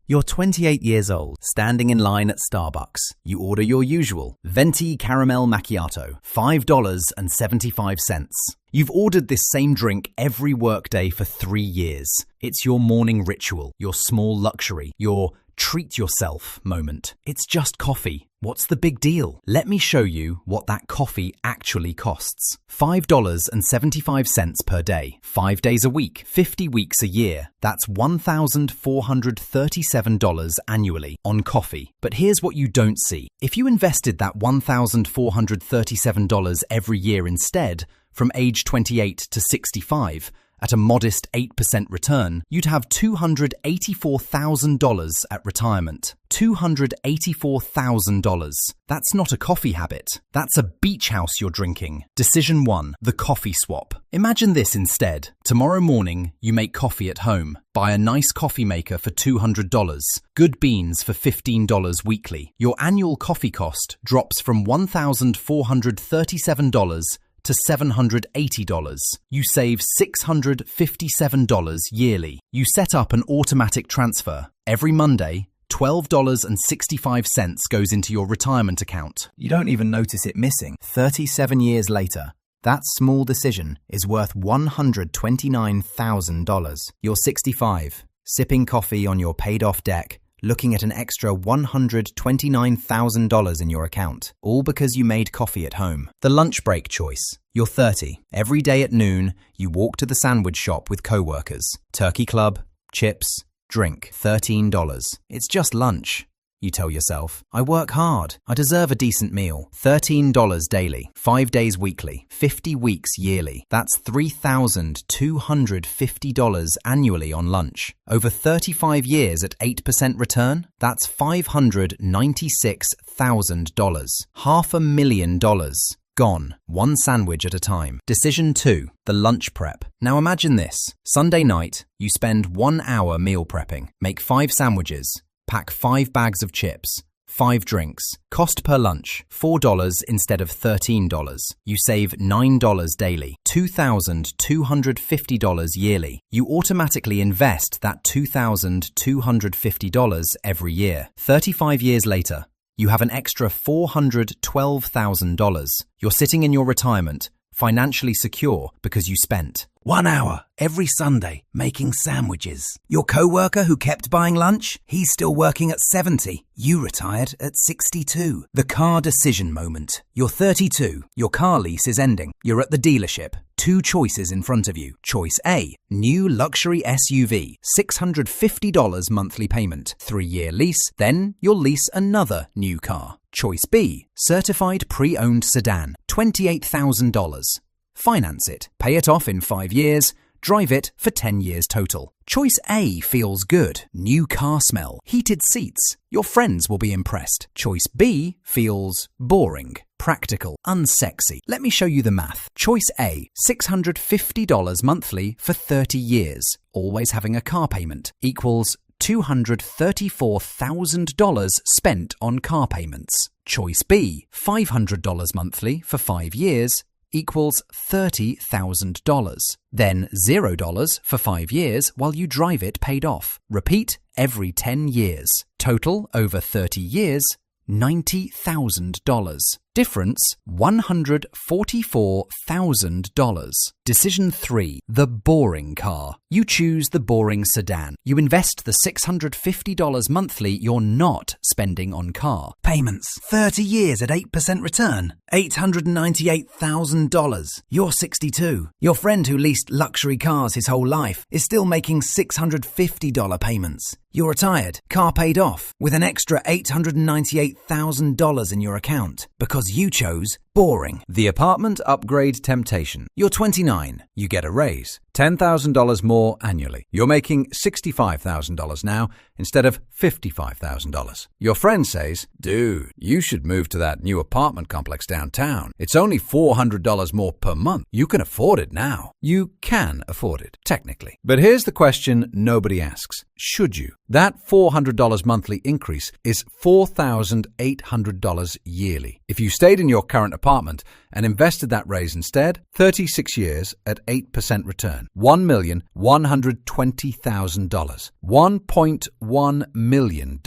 You're 28 years old, standing in line at Starbucks. You order your usual venti caramel macchiato, $5.75. You've ordered this same drink every workday for 3 years. It's your morning ritual, your small luxury, your treat yourself moment. It's just coffee. What's the big deal? Let me show you what that coffee actually costs. $5.75 per day, 5 days a week, 50 weeks a year. That's $1,437 annually on coffee. But here's what you don't see. If you invested that $1,437 every year instead, from age 28 to 65, at a modest 8% return, you'd have $284,000 at retirement. $284,000. That's not a coffee habit. That's a beach house you're drinking. Decision 1, the coffee swap. Imagine this instead. Tomorrow morning, you make coffee at home. Buy a nice coffee maker for $200. Good beans for $15 weekly. Your annual coffee cost drops from $1,437 to $780. You save $657 yearly. You set up an automatic transfer. Every Monday, $12.65 goes into your retirement account. You don't even notice it missing. 37 years later, that small decision is worth $129,000. You're 65, sipping coffee on your paid-off deck, looking at an extra $129,000 in your account, all because you made coffee at home. The lunch break choice. You're 30. Every day at noon, you walk to the sandwich shop with co-workers. Turkey club, chips, drink, $13. It's just lunch. You tell yourself, I work hard. I deserve a decent meal. $13 daily, 5 days weekly, 50 weeks yearly. That's $3,250 annually on lunch. Over 35 years at 8% return, that's $596,000. $500,000. Gone. One sandwich at a time. Decision 2, the lunch prep. Now imagine this. Sunday night, you spend 1 hour meal prepping. Make 5 sandwiches. Pack 5 bags of chips, 5 drinks. Cost per lunch, $4 instead of $13. You save $9 daily, $2,250 yearly. You automatically invest that $2,250 every year. 35 years later, you have an extra $412,000. You're sitting in your retirement, financially secure because you spent 1 hour every Sunday making sandwiches. Your co-worker who kept buying lunch, he's still working at 70. You retired at 62. The car decision moment. You're 32. Your car lease is ending. You're at the dealership. 2 choices in front of you. Choice A, new luxury SUV, $650 monthly payment, 3-year lease, then you'll lease another new car. Choice B, certified pre-owned sedan, $28,000. Finance it, pay it off in 5 years, drive it for 10 years total. Choice A feels good. New car smell, heated seats. Your friends will be impressed. Choice B feels boring, practical, unsexy. Let me show you the math. Choice A, $650 monthly for 30 years, always having a car payment, equals $234,000 spent on car payments. Choice B, $500 monthly for 5 years, equals $30,000. Then $0 for 5 years while you drive it paid off. Repeat every 10 years. Total over 30 years, $90,000. Difference, $144,000. Decision 3, the boring car. You choose the boring sedan. You invest the $650 monthly you're not spending on car. Payments, 30 years at 8% return, $898,000. You're 62. Your friend who leased luxury cars his whole life is still making $650 payments. You're retired, car paid off, with an extra $898,000 in your account because you chose boring. The apartment upgrade temptation. You're 29. You get a raise. $10,000 more annually. You're making $65,000 now instead of $55,000. Your friend says, dude, you should move to that new apartment complex downtown. It's only $400 more per month. You can afford it now. You can afford it, technically. But here's the question nobody asks. Should you? That $400 monthly increase is $4,800 yearly. If you stayed in your current apartment apartment and invested that raise instead, 36 years at 8% return. $1,120,000. $1.1 million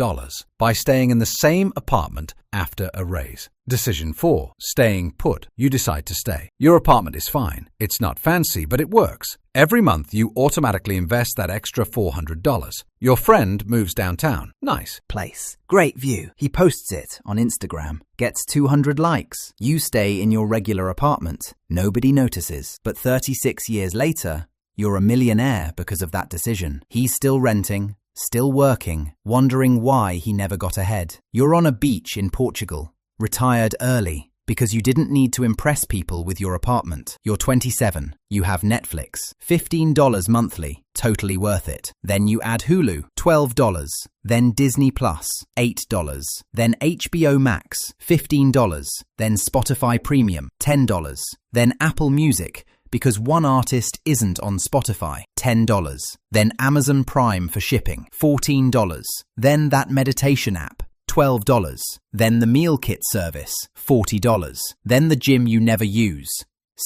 by staying in the same apartment after a raise. Decision 4. Staying put. You decide to stay. Your apartment is fine. It's not fancy, but it works. Every month, you automatically invest that extra $400. Your friend moves downtown. Nice. Place. Great view. He posts it on Instagram. Gets 200 likes. You stay in your regular apartment. Nobody notices. But 36 years later, you're a millionaire because of that decision. He's still renting, still working, wondering why he never got ahead. You're on a beach in Portugal, retired early because you didn't need to impress people with your apartment. You're 27. You have Netflix. $15 monthly. Totally worth it. Then you add Hulu. $12. Then Disney Plus. $8. Then HBO Max. $15. Then Spotify Premium. $10. Then Apple Music, because one artist isn't on Spotify. $10. Then Amazon Prime for shipping. $14. Then that meditation app. $12. Then the meal kit service. $40. Then the gym you never use.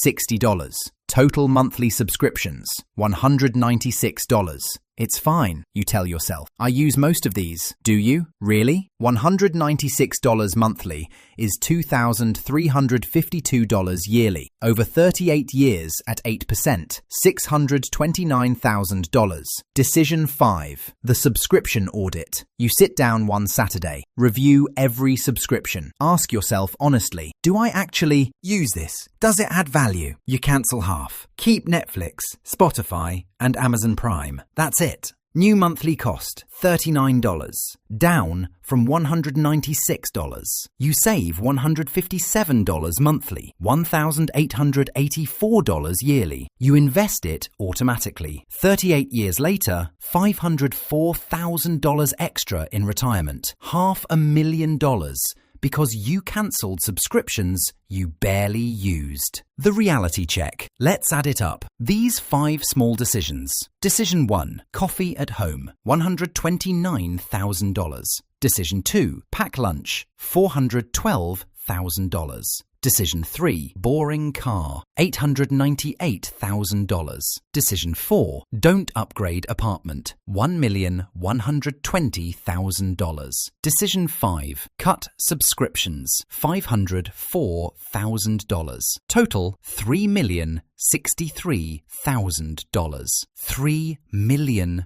$60. Total monthly subscriptions. $196. It's fine, you tell yourself. I use most of these. Do you? Really? $196 monthly is $2,352 yearly. Over 38 years at 8%. $629,000. Decision 5. The subscription audit. You sit down one Saturday. Review every subscription. Ask yourself honestly, do I actually use this? Does it add value? You cancel half. Keep Netflix, Spotify, and Amazon Prime. That's it. New monthly cost, $39. Down from $196. You save $157 monthly, $1,884 yearly. You invest it automatically. 38 years later, $504,000 extra in retirement. $500,000. Because you cancelled subscriptions you barely used. The reality check. Let's add it up. These 5 small decisions. Decision 1. Coffee at home. $129,000. Decision 2. Pack lunch. $412,000. Decision 3. Boring car. $898,000. Decision 4. Don't upgrade apartment. $1,120,000. Decision 5. Cut subscriptions. $504,000. Total $3,063,000. $3 million.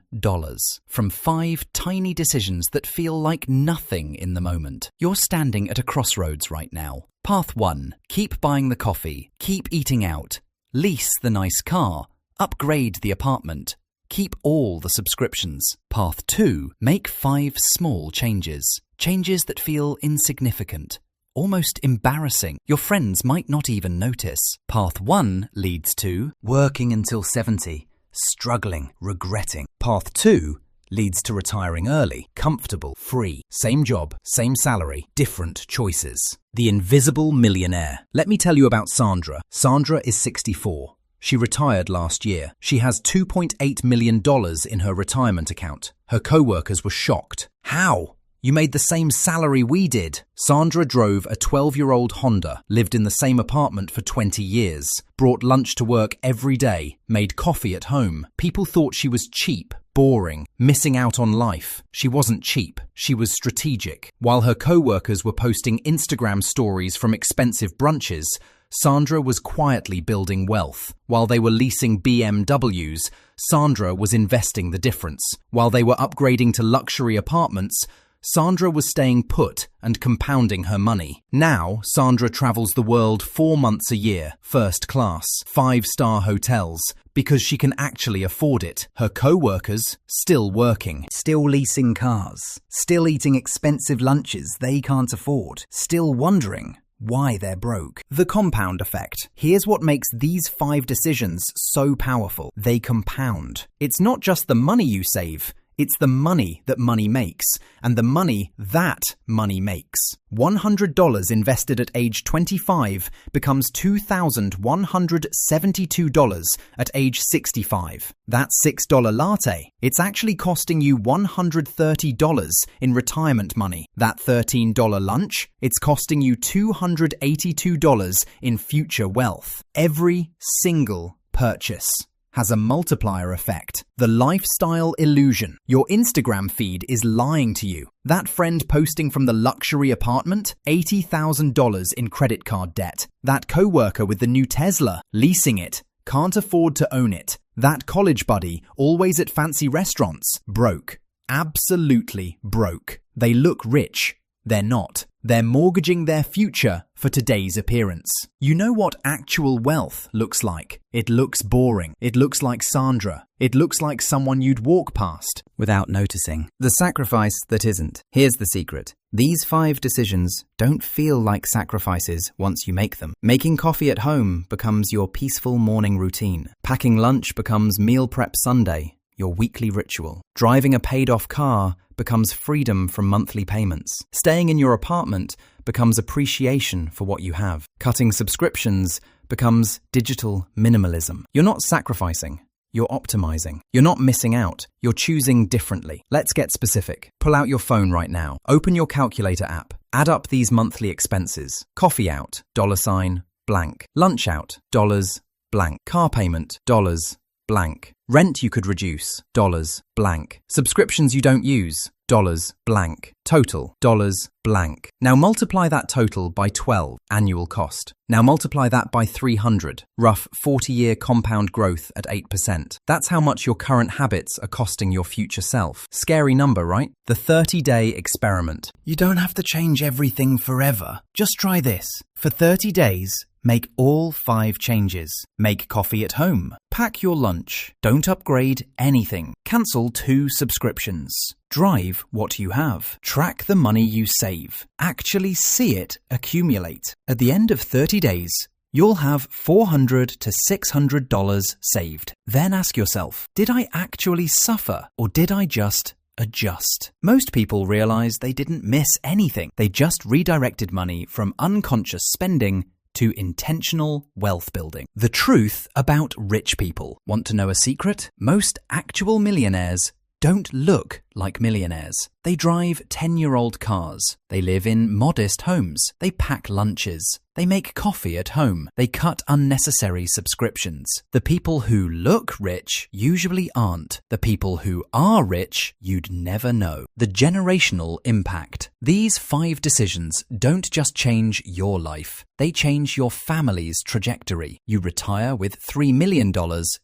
From 5 tiny decisions that feel like nothing in the moment. You're standing at a crossroads right now. Path 1. Keep buying the coffee. Keep eating out. Lease the nice car. Upgrade the apartment. Keep all the subscriptions. Path 2. Make 5 small changes. Changes that feel insignificant. Almost embarrassing. Your friends might not even notice. Path 1 leads to working until 70. Struggling. Regretting. Path 2 leads to retiring early, comfortable, free, same job, same salary, different choices. The invisible millionaire. Let me tell you about Sandra. Sandra is 64. She retired last year. She has $2.8 million in her retirement account. Her co-workers were shocked. How? You made the same salary we did. Sandra drove a 12-year-old Honda, lived in the same apartment for 20 years, brought lunch to work every day, made coffee at home. People thought she was cheap, boring, missing out on life. She wasn't cheap. She was strategic. While her co-workers were posting Instagram stories from expensive brunches, Sandra was quietly building wealth. While they were leasing BMWs, Sandra was investing the difference. While they were upgrading to luxury apartments, Sandra was staying put and compounding her money. Now, Sandra travels the world 4 months a year, first class, 5-star hotels, because she can actually afford it. Her co-workers, still working. Still leasing cars. Still eating expensive lunches they can't afford. Still wondering why they're broke. The compound effect. Here's what makes these 5 decisions so powerful. They compound. It's not just the money you save. It's the money that money makes, and the money that money makes. $100 invested at age 25 becomes $2,172 at age 65. That $6 latte, it's actually costing you $130 in retirement money. That $13 lunch, it's costing you $282 in future wealth. Every single purchase has a multiplier effect. The lifestyle illusion. Your Instagram feed is lying to you. That friend posting from the luxury apartment, $80,000 in credit card debt. That coworker with the new Tesla, leasing it, can't afford to own it. That college buddy, always at fancy restaurants, broke. Absolutely broke. They look rich. They're not. They're mortgaging their future for today's appearance. You know what actual wealth looks like. It looks boring. It looks like Sandra. It looks like someone you'd walk past without noticing. The sacrifice that isn't. Here's the secret. These 5 decisions don't feel like sacrifices once you make them. Making coffee at home becomes your peaceful morning routine. Packing lunch becomes meal prep Sunday, your weekly ritual. Driving a paid-off car becomes freedom from monthly payments. Staying in your apartment becomes appreciation for what you have. Cutting subscriptions becomes digital minimalism. You're not sacrificing. You're optimizing. You're not missing out. You're choosing differently. Let's get specific. Pull out your phone right now. Open your calculator app. Add up these monthly expenses. Coffee out, $ blank. Lunch out, $ blank. Car payment, $ blank. Rent you could reduce, $ blank. Subscriptions you don't use, $ blank. Total, $ blank. Now multiply that total by 12, annual cost. Now multiply that by 300, rough 40-year compound growth at 8%. That's how much your current habits are costing your future self. Scary number, right? The 30-day experiment. You don't have to change everything forever. Just try this. For 30 days, make all 5 changes. Make coffee at home. Pack your lunch. Don't upgrade anything. Cancel 2 subscriptions. Drive what you have. Track the money you save. Actually see it accumulate. At the end of 30 days, you'll have $400 to $600 saved. Then ask yourself, did I actually suffer or did I just adjust? Most people realize they didn't miss anything. They just redirected money from unconscious spending to intentional wealth building. The truth about rich people. Want to know a secret? Most actual millionaires don't look like millionaires. They drive 10-year-old cars. They live in modest homes. They pack lunches. They make coffee at home. They cut unnecessary subscriptions. The people who look rich usually aren't. The people who are rich, you'd never know. The generational impact. These 5 decisions don't just change your life. They change your family's trajectory. You retire with $3 million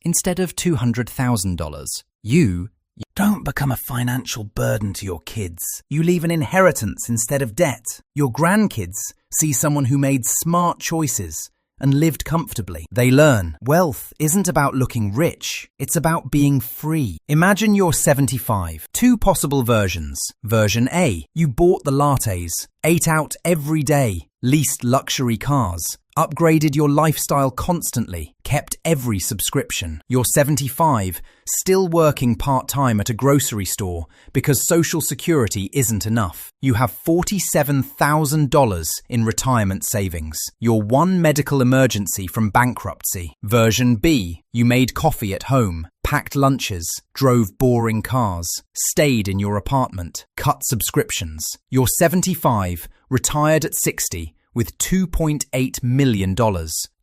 instead of $200,000. You don't become a financial burden to your kids. You leave an inheritance instead of debt. Your grandkids see someone who made smart choices and lived comfortably. They learn wealth isn't about looking rich. It's about being free. Imagine you're 75. 2 possible versions. Version A, you bought the lattes, ate out every day, leased luxury cars, upgraded your lifestyle constantly, kept every subscription. You're 75, still working part-time at a grocery store because Social Security isn't enough. You have $47,000 in retirement savings. You're one medical emergency from bankruptcy. Version B, you made coffee at home, packed lunches, drove boring cars, stayed in your apartment, cut subscriptions. You're 75, retired at 60, with $2.8 million.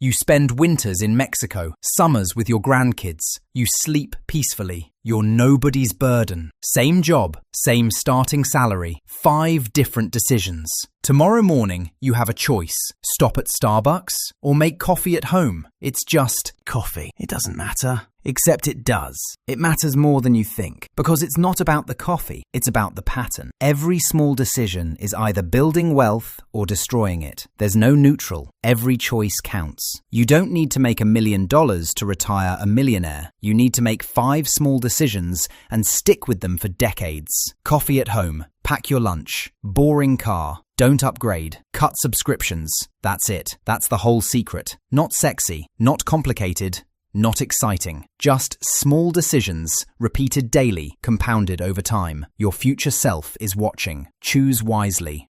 You spend winters in Mexico, summers with your grandkids. You sleep peacefully. You're nobody's burden. Same job, same starting salary. 5 different decisions. Tomorrow morning, you have a choice. Stop at Starbucks or make coffee at home. It's just coffee. It doesn't matter. Except it does. It matters more than you think, because it's not about the coffee, it's about the pattern. Every small decision is either building wealth or destroying it. There's no neutral. Every choice counts. You don't need to make $1 million to retire a millionaire. You need to make 5 small decisions and stick with them for decades. Coffee at home. Pack your lunch. Boring car. Don't upgrade. Cut subscriptions. That's it. That's the whole secret. Not sexy. Not complicated. not exciting. Just small decisions, repeated daily, compounded over time. Your future self is watching. Choose wisely.